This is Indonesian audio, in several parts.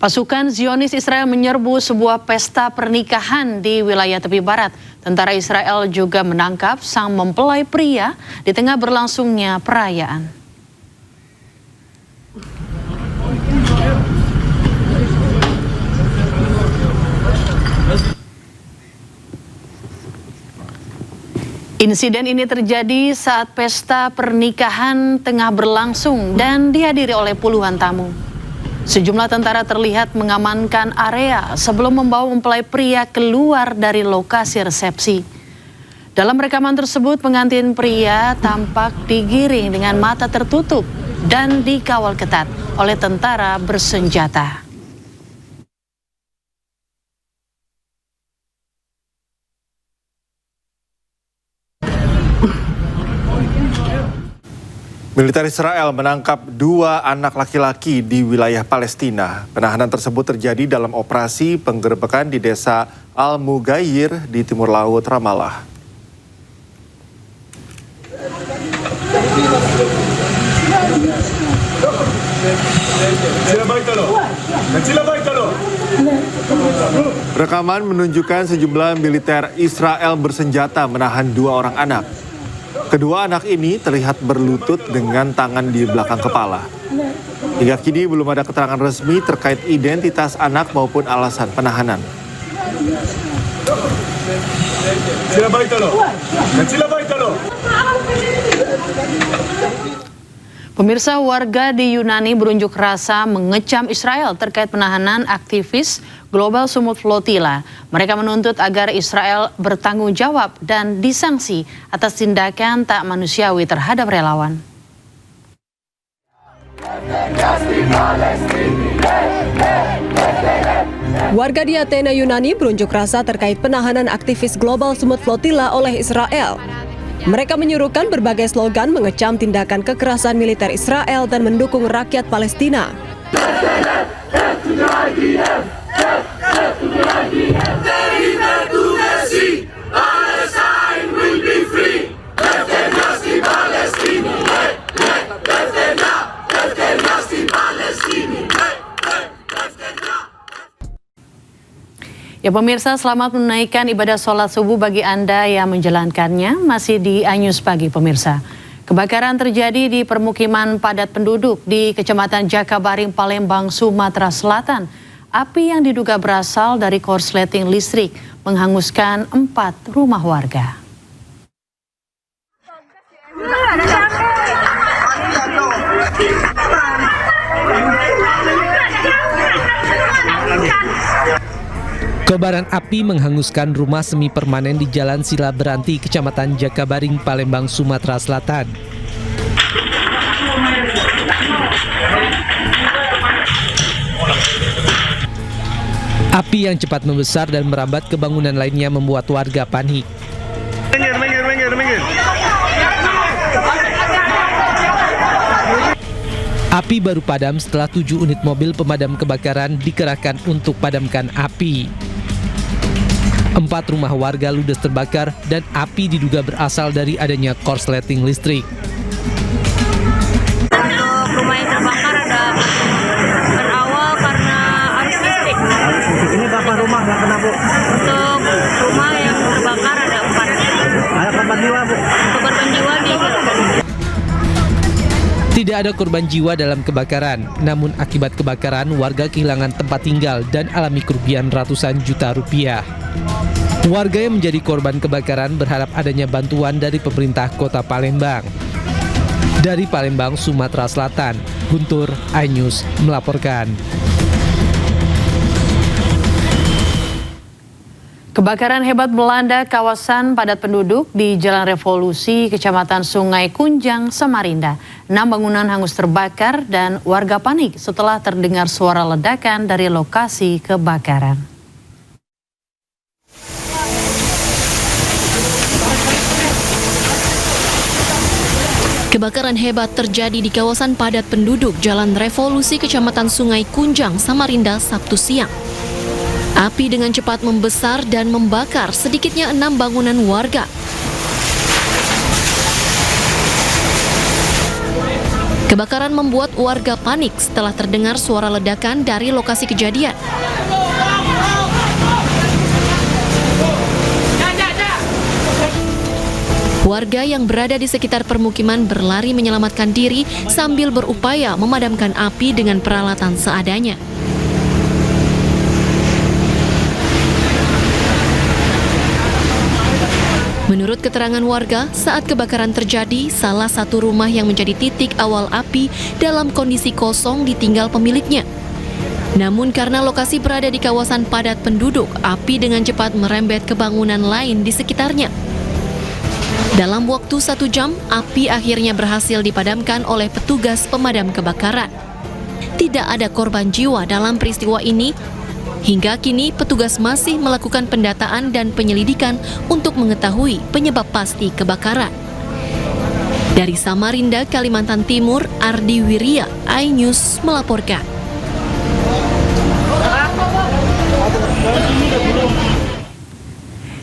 Pasukan Zionis Israel menyerbu sebuah pesta pernikahan di wilayah tepi barat. Tentara Israel juga menangkap sang mempelai pria di tengah berlangsungnya perayaan. Insiden ini terjadi saat pesta pernikahan tengah berlangsung dan dihadiri oleh puluhan tamu. Sejumlah tentara terlihat mengamankan area sebelum membawa mempelai pria keluar dari lokasi resepsi. Dalam rekaman tersebut, pengantin pria tampak digiring dengan mata tertutup dan dikawal ketat oleh tentara bersenjata. Militer Israel menangkap 2 anak laki-laki di wilayah Palestina. Penahanan tersebut terjadi dalam operasi penggerebekan di desa Al-Mughayyir di timur laut Ramallah. Rekaman menunjukkan sejumlah militer Israel bersenjata menahan 2 orang anak. Kedua anak ini terlihat berlutut dengan tangan di belakang kepala. Hingga kini belum ada keterangan resmi terkait identitas anak maupun alasan penahanan. Pemirsa, warga di Yunani berunjuk rasa mengecam Israel terkait penahanan aktivis Global Summit Flotilla. Mereka menuntut agar Israel bertanggung jawab dan disanksi atas tindakan tak manusiawi terhadap relawan. Warga di Athena, Yunani berunjuk rasa terkait penahanan aktivis Global Summit Flotilla oleh Israel. Mereka menyuruhkan berbagai slogan mengecam tindakan kekerasan militer Israel dan mendukung rakyat Palestina. Ya pemirsa, selamat menunaikan ibadah sholat subuh bagi Anda yang menjalankannya. Masih di Anyus Pagi pemirsa. Kebakaran terjadi di permukiman padat penduduk di Kecamatan Jakabaring, Palembang, Sumatera Selatan. Api yang diduga berasal dari korsleting listrik menghanguskan 4 rumah warga. Kobaran api menghanguskan rumah semi permanen di Jalan Sila Beranti, Kecamatan Jakabaring, Palembang, Sumatera Selatan. Api yang cepat membesar dan merambat ke bangunan lainnya membuat warga panik. Api baru padam setelah 7 unit mobil pemadam kebakaran dikerahkan untuk padamkan api. 4 rumah warga ludes terbakar dan api diduga berasal dari adanya korsleting listrik. Untuk rumah yang terbakar ada berawal karena arus listrik. Ini berapa rumah yang kena, Bu? Untuk rumah yang terbakar ada 4. Ada korban jiwa, Bu? Untuk korban jiwa dihilangkan. Tidak ada korban jiwa dalam kebakaran, namun akibat kebakaran warga kehilangan tempat tinggal dan alami kerugian ratusan juta rupiah. Warga yang menjadi korban kebakaran berharap adanya bantuan dari pemerintah Kota Palembang. Dari Palembang, Sumatera Selatan, Guntur iNews melaporkan. Kebakaran hebat melanda kawasan padat penduduk di Jalan Revolusi, Kecamatan Sungai Kunjang, Samarinda. 6 bangunan hangus terbakar dan warga panik setelah terdengar suara ledakan dari lokasi kebakaran. Kebakaran hebat terjadi di kawasan padat penduduk Jalan Revolusi, Kecamatan Sungai Kunjang, Samarinda, Sabtu siang. Api dengan cepat membesar dan membakar sedikitnya 6 bangunan warga. Kebakaran membuat warga panik setelah terdengar suara ledakan dari lokasi kejadian. Warga yang berada di sekitar permukiman berlari menyelamatkan diri sambil berupaya memadamkan api dengan peralatan seadanya. Menurut keterangan warga, saat kebakaran terjadi, salah satu rumah yang menjadi titik awal api dalam kondisi kosong ditinggal pemiliknya. Namun karena lokasi berada di kawasan padat penduduk, api dengan cepat merembet ke bangunan lain di sekitarnya. Dalam waktu 1 jam, api akhirnya berhasil dipadamkan oleh petugas pemadam kebakaran. Tidak ada korban jiwa dalam peristiwa ini. Hingga kini, petugas masih melakukan pendataan dan penyelidikan untuk mengetahui penyebab pasti kebakaran. Dari Samarinda, Kalimantan Timur, Ardi Wirya, iNews melaporkan.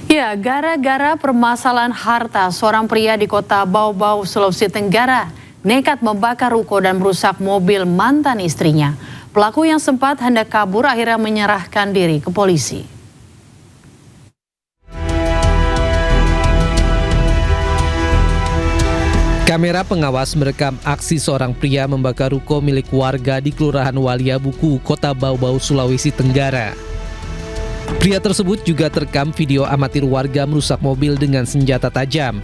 Ya, gara-gara permasalahan harta, seorang pria di kota Bau-Bau, Sulawesi Tenggara nekat membakar ruko dan merusak mobil mantan istrinya. Pelaku yang sempat hendak kabur akhirnya menyerahkan diri ke polisi. Kamera pengawas merekam aksi seorang pria membakar ruko milik warga di Kelurahan Waliabuku, Kota Bau-Bau, Sulawesi Tenggara. Pria tersebut juga terekam video amatir warga merusak mobil dengan senjata tajam.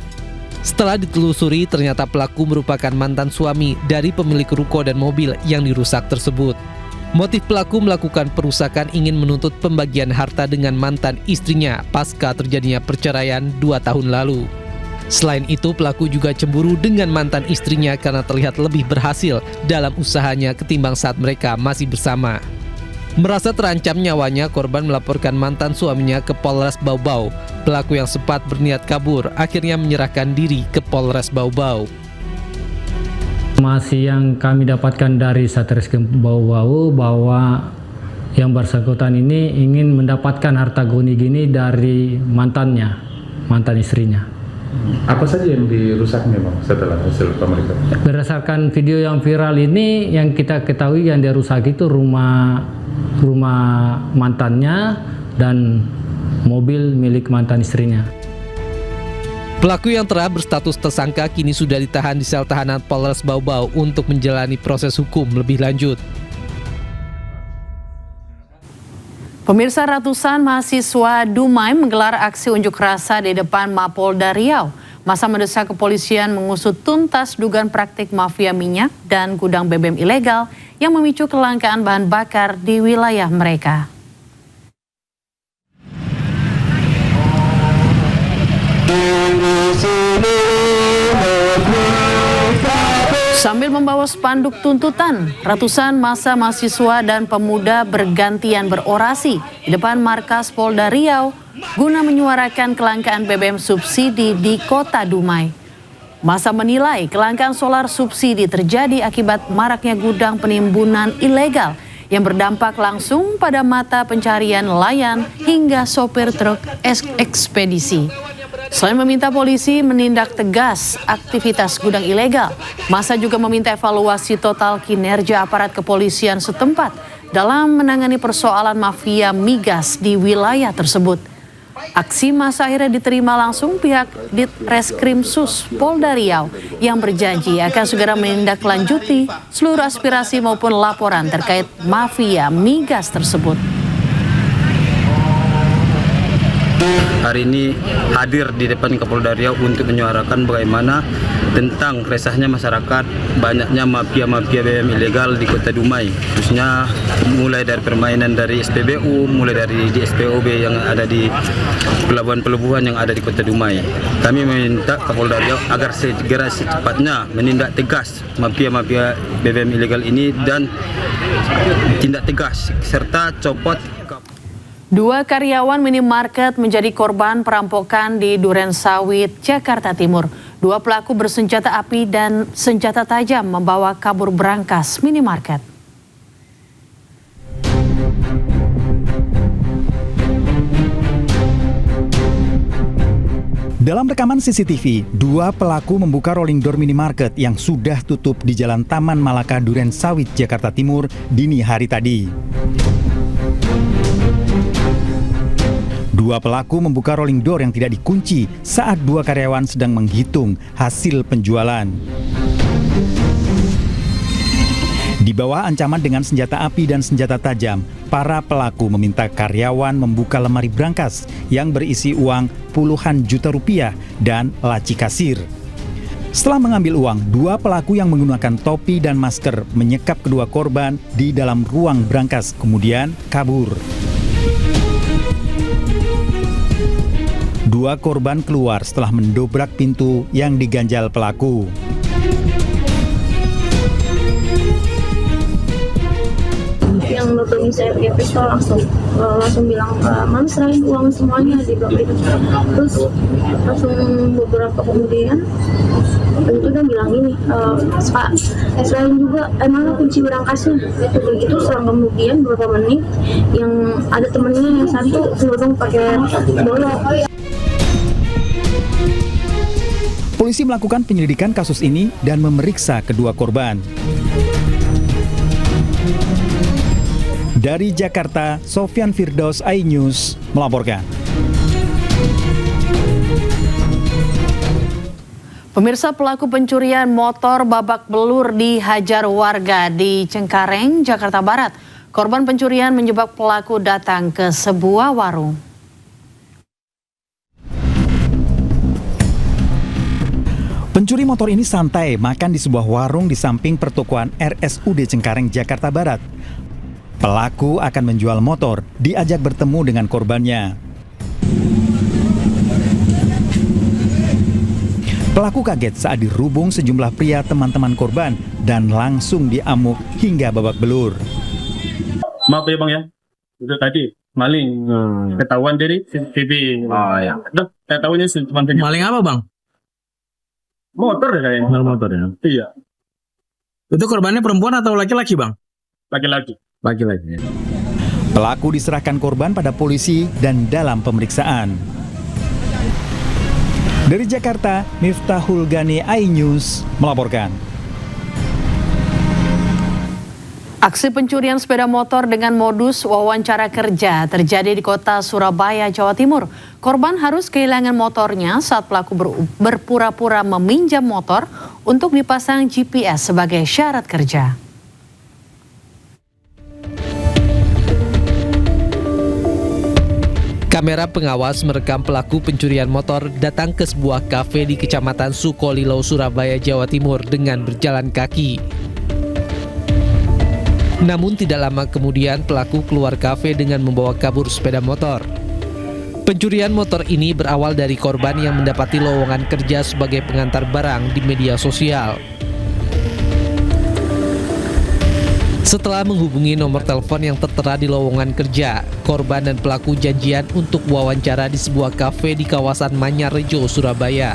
Setelah ditelusuri, ternyata pelaku merupakan mantan suami dari pemilik ruko dan mobil yang dirusak tersebut. Motif pelaku melakukan perusakan ingin menuntut pembagian harta dengan mantan istrinya pasca terjadinya perceraian 2 tahun lalu. Selain itu, pelaku juga cemburu dengan mantan istrinya karena terlihat lebih berhasil dalam usahanya ketimbang saat mereka masih bersama. Merasa terancam nyawanya, korban melaporkan mantan suaminya ke Polres Bau-Bau. Pelaku yang sempat berniat kabur akhirnya menyerahkan diri ke Polres Bau-Bau. Informasi yang kami dapatkan dari Satreskrim Bau-Bau bahwa yang bersangkutan ini ingin mendapatkan harta goni-gini dari mantan istrinya. Apa saja yang dirusak memang setelah hasil pemeriksaan? Berdasarkan video yang viral ini, yang kita ketahui yang dirusak itu rumah mantannya dan mobil milik mantan istrinya. Pelaku yang telah berstatus tersangka kini sudah ditahan di sel tahanan Polres Bau-Bau untuk menjalani proses hukum lebih lanjut. Pemirsa, ratusan mahasiswa Dumai menggelar aksi unjuk rasa di depan Mapolda Riau. Masa mendesak kepolisian mengusut tuntas dugaan praktik mafia minyak dan gudang BBM ilegal yang memicu kelangkaan bahan bakar di wilayah mereka. Sambil membawa spanduk tuntutan, ratusan massa mahasiswa dan pemuda bergantian berorasi di depan markas Polda Riau guna menyuarakan kelangkaan BBM subsidi di Kota Dumai. Massa menilai kelangkaan solar subsidi terjadi akibat maraknya gudang penimbunan ilegal yang berdampak langsung pada mata pencarian nelayan hingga sopir truk ekspedisi. Selain meminta polisi menindak tegas aktivitas gudang ilegal, massa juga meminta evaluasi total kinerja aparat kepolisian setempat dalam menangani persoalan mafia migas di wilayah tersebut. Aksi massa akhirnya diterima langsung pihak Ditreskrimsus Polda Riau yang berjanji akan segera menindaklanjuti seluruh aspirasi maupun laporan terkait mafia migas tersebut. Hari ini hadir di depan Kapolda Riau untuk menyuarakan bagaimana tentang resahnya masyarakat, banyaknya mafia-mafia BBM ilegal di Kota Dumai, khususnya mulai dari permainan dari SPBU, mulai dari di SPOB yang ada di pelabuhan-pelabuhan yang ada di Kota Dumai. Kami meminta Kapolda Riau agar segera secepatnya menindak tegas mafia-mafia BBM ilegal ini dan tindak tegas serta copot. 2 karyawan minimarket menjadi korban perampokan di Duren Sawit, Jakarta Timur. 2 pelaku bersenjata api dan senjata tajam membawa kabur berangkas minimarket. Dalam rekaman CCTV, dua pelaku membuka rolling door minimarket yang sudah tutup di Jalan Taman Malaka Duren Sawit, Jakarta Timur dini hari tadi. Dua pelaku membuka rolling door yang tidak dikunci saat dua karyawan sedang menghitung hasil penjualan. Di bawah ancaman dengan senjata api dan senjata tajam, para pelaku meminta karyawan membuka lemari brankas yang berisi uang puluhan juta rupiah dan laci kasir. Setelah mengambil uang, dua pelaku yang menggunakan topi dan masker menyekap kedua korban di dalam ruang brankas, kemudian kabur. Dua korban keluar setelah mendobrak pintu yang diganjal pelaku. Yang nutupin saya pakai pistol langsung bilang, "Mami serahin uang semuanya di blok itu." Terus langsung beberapa kemudian itu udah bilang ini, "Pak, serahin juga emang kunci berangkasnya." Itu begitu selang kemudian beberapa menit yang ada temennya yang satu nodong pakai golok. Polisi melakukan penyelidikan kasus ini dan memeriksa kedua korban. Dari Jakarta, Sofyan Firdaus, iNews melaporkan. Pemirsa, pelaku pencurian motor babak belur dihajar warga di Cengkareng, Jakarta Barat. Korban pencurian menjebak pelaku datang ke sebuah warung. Pencuri motor ini santai makan di sebuah warung di samping pertokoan RSUD Cengkareng, Jakarta Barat. Pelaku akan menjual motor, diajak bertemu dengan korbannya. Pelaku kaget saat dirubung sejumlah pria teman-teman korban dan langsung diamuk hingga babak belur. Maaf ya bang ya, itu tadi maling ketahuan dari CCTV. Oh ya. Ketahuannya cuma Maling apa bang? motor ya kayaknya. Motor ya. Iya, Itu korbannya perempuan atau laki-laki bang? laki-laki. Laki-laki. Pelaku diserahkan korban pada polisi dan dalam pemeriksaan. Dari Jakarta, Miftahul Gani, iNews melaporkan. Aksi pencurian sepeda motor dengan modus wawancara kerja terjadi di kota Surabaya, Jawa Timur. Korban harus kehilangan motornya saat pelaku berpura-pura meminjam motor untuk dipasang GPS sebagai syarat kerja. Kamera pengawas merekam pelaku pencurian motor datang ke sebuah kafe di Kecamatan Sukolilo, Surabaya, Jawa Timur dengan berjalan kaki. Namun tidak lama kemudian pelaku keluar kafe dengan membawa kabur sepeda motor. Pencurian motor ini berawal dari korban yang mendapati lowongan kerja sebagai pengantar barang di media sosial. Setelah menghubungi nomor telepon yang tertera di lowongan kerja, korban dan pelaku janjian untuk wawancara di sebuah kafe di kawasan Manyarejo, Surabaya.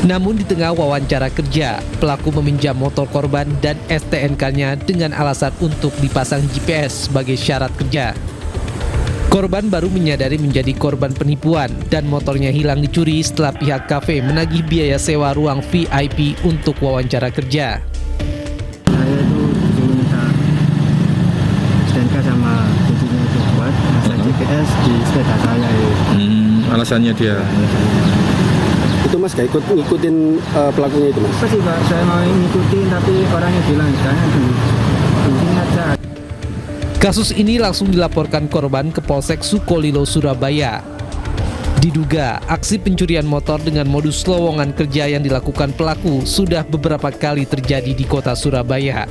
Namun di tengah wawancara kerja, pelaku meminjam motor korban dan STNK-nya dengan alasan untuk dipasang GPS sebagai syarat kerja. Korban baru menyadari menjadi korban penipuan dan motornya hilang dicuri setelah pihak kafe menagih biaya sewa ruang VIP untuk wawancara kerja. Saya itu minta STNK sama kuncinya itu buat pasang GPS di sepeda saya. Alasannya dia. Itu mas gak ngikutin pelakunya itu mas? Apa sih pak, saya mau ngikutin tapi orangnya bilang jangan kuncinya aja. Kasus ini langsung dilaporkan korban ke Polsek Sukolilo, Surabaya. Diduga aksi pencurian motor dengan modus lowongan kerja yang dilakukan pelaku sudah beberapa kali terjadi di kota Surabaya.